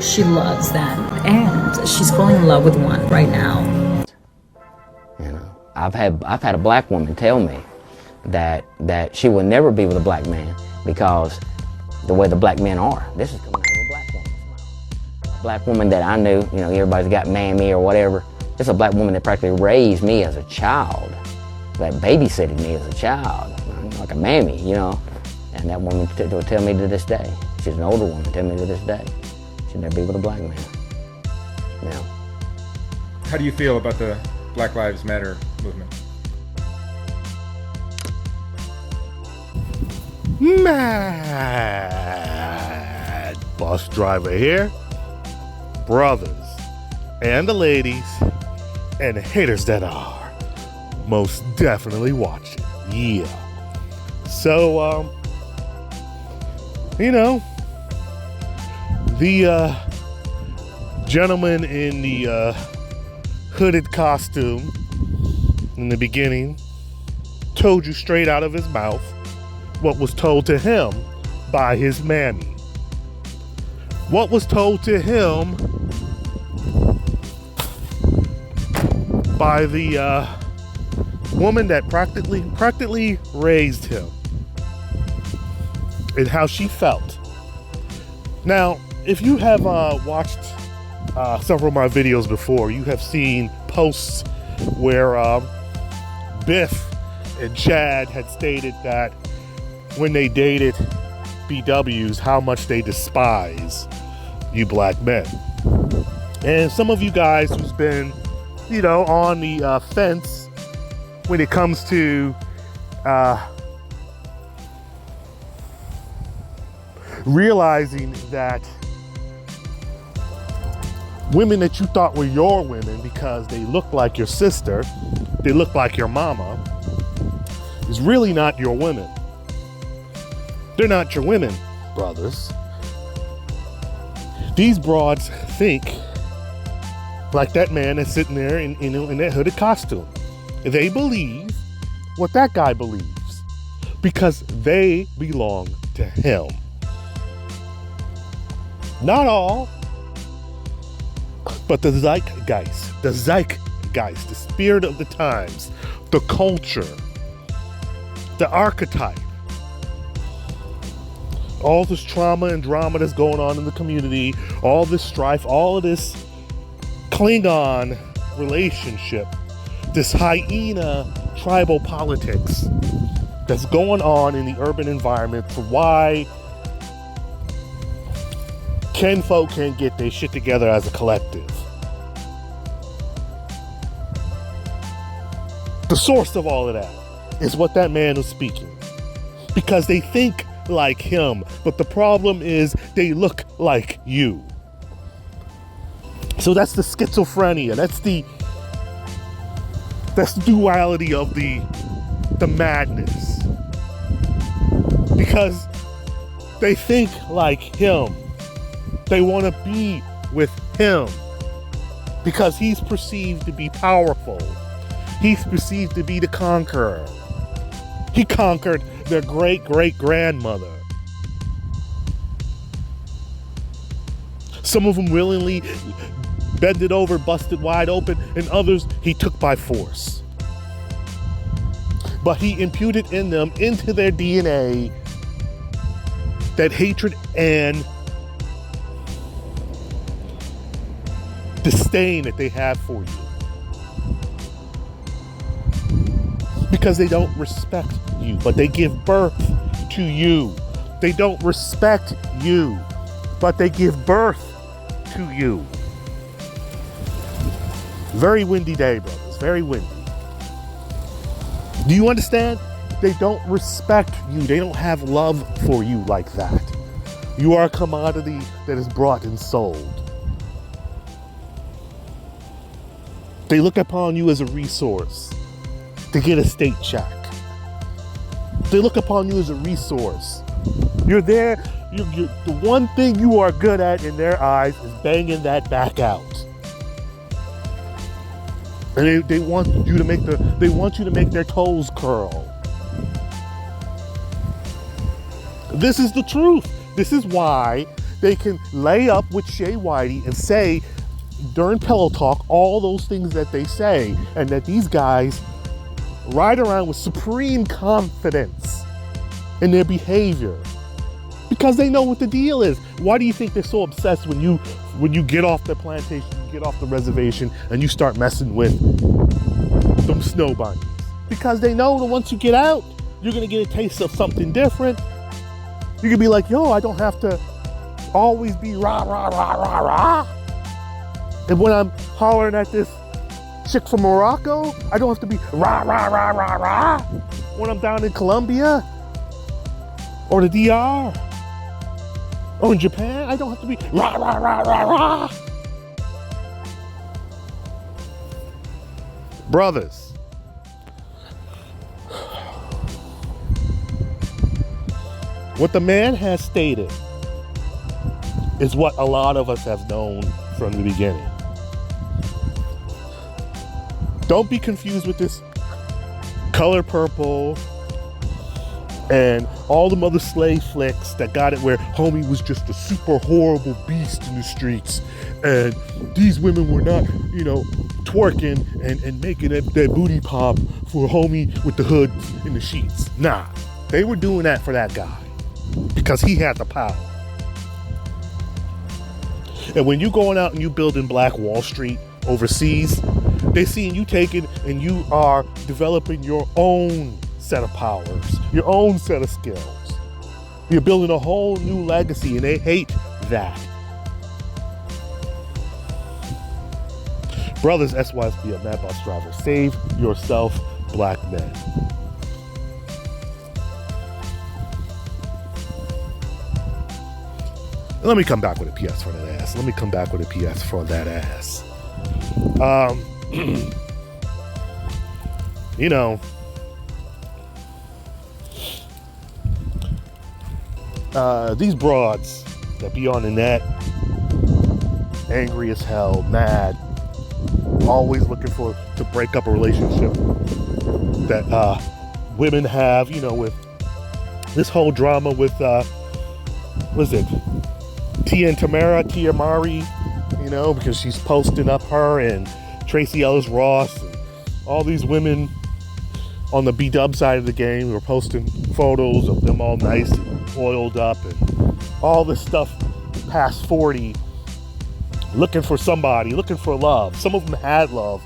she loves them, and she's falling in love with one right now. You know, I've had a black woman tell me that she will never be with a black man because the way the black men are. This is coming out of a black woman's mouth. A black woman that I knew, you know, everybody's got mammy or whatever. It's a black woman that practically raised me as a child, that babysitted me as a child, like a mammy, you know. And that woman will tell me to this day, she's an older woman, tell me to this day, she'll never be with a black man. You know. How do you feel about the Black Lives Matter movement? Mad bus driver here, brothers and the ladies and the haters that are most definitely watching. Yeah. So, you know, the gentleman in the hooded costume in the beginning told you straight out of his mouth what was told to him by his mammy. What was told to him by the woman that practically raised him, and how she felt. Now, if you have watched several of my videos before, you have seen posts where Biff and Chad had stated that when they dated BWs, how much they despise you black men. And some of you guys who's been, you know, on the fence when it comes to realizing that women that you thought were your women because they look like your sister, they look like your mama, is really not your women. They're not your women, brothers. These broads think like that man that's sitting there in that hooded costume. They believe what that guy believes because they belong to him. Not all, but the zeitgeist, the spirit of the times, the culture, the archetype, all this trauma and drama that's going on in the community, all this strife, all of this Klingon relationship, this hyena tribal politics that's going on in the urban environment for why kinfolk can't get their shit together as a collective. The source of all of that is what that man was speaking. Because they think like him, but the problem is they look like you. So that's the schizophrenia. That's the duality of the madness. Because they think like him. They want to be with him because he's perceived to be powerful. He's perceived to be the conqueror. He conquered their great-great-grandmother. Some of them willingly bended over, busted wide open, and others he took by force. But he imputed in them, into their DNA, that hatred and disdain that they have for you. Because they don't respect you, but they give birth to you. They don't respect you, but they give birth to you. Very windy day, brothers, very windy. Do you understand? They don't respect you. They don't have love for you like that. You are a commodity that is brought and sold. They look upon you as a resource to get a state check. They look upon you as a resource. You're there. The one thing you are good at in their eyes is banging that back out. And they want you to make their toes curl. This is the truth. This is why they can lay up with Shay Whitey and say during Pillow Talk all those things that they say, and that these guys ride around with supreme confidence in their behavior because they know what the deal is. Why do you think they're so obsessed when you get off the plantation, you get off the reservation, and you start messing with them snow bunnies? Because they know that once you get out, you're gonna get a taste of something different. You can be like, yo, I don't have to always be rah, rah, rah, rah, rah. And when I'm hollering at this chick from Morocco, I don't have to be rah, rah, rah, rah, rah. When I'm down in Colombia or the DR or in Japan, I don't have to be rah, rah, rah, rah, rah. Brothers, what the man has stated is what a lot of us have known from the beginning. Don't be confused with this Color Purple and all the other slave flicks that got it where homie was just a super horrible beast in the streets and these women were not, twerking and making that booty pop for homie with the hood in the sheets. Nah, they were doing that for that guy because he had the power. And when you going out and you building Black Wall Street overseas, they seeing you taking and you are developing your own set of powers, your own set of skills. You're building a whole new legacy and they hate that. Brothers, SYSBM, Mad Bus Driver, save yourself, black men. Let me come back with a PS for that ass. Let me come back with a PS for that ass. These broads that be on the net, angry as hell, mad, always looking to break up a relationship that women have, with this whole drama with what is it? Tia Mari, because she's posting up her and Tracy Ellis Ross and all these women on the B-dub side of the game were posting photos of them all nice and oiled up and all this stuff past 40, looking for somebody, looking for love. Some of them had love,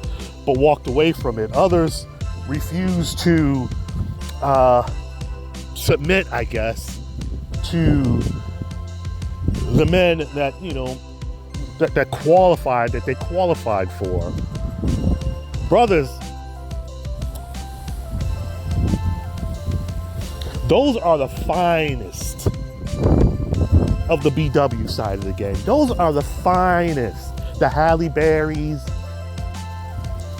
but walked away from it. Others refused to submit, I guess, to the men that, that they qualified for. Brothers, those are the finest of the BW side of the game. Those are the finest. The Halle Berrys,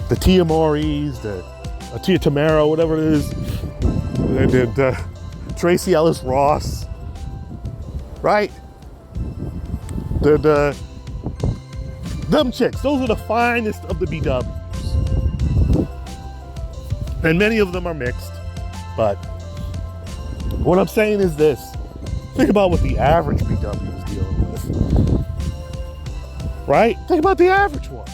the Tia Moris, the Tia Tamara, whatever it is, the Tracy Ellis Ross, right? Them chicks, those are the finest of the BWs. And many of them are mixed, but what I'm saying is this. Think about what the average BW is dealing with. Right? Think about the average one.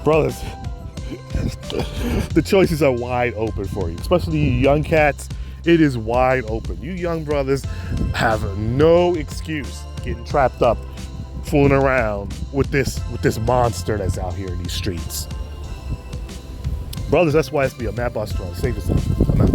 Brothers, the choices are wide open for you, especially you young cats. It is wide open. You young brothers have no excuse getting trapped up, fooling around with this monster that's out here in these streets. Brothers, that's why it's be a Mad Bus Driver. Save yourself. I'm out.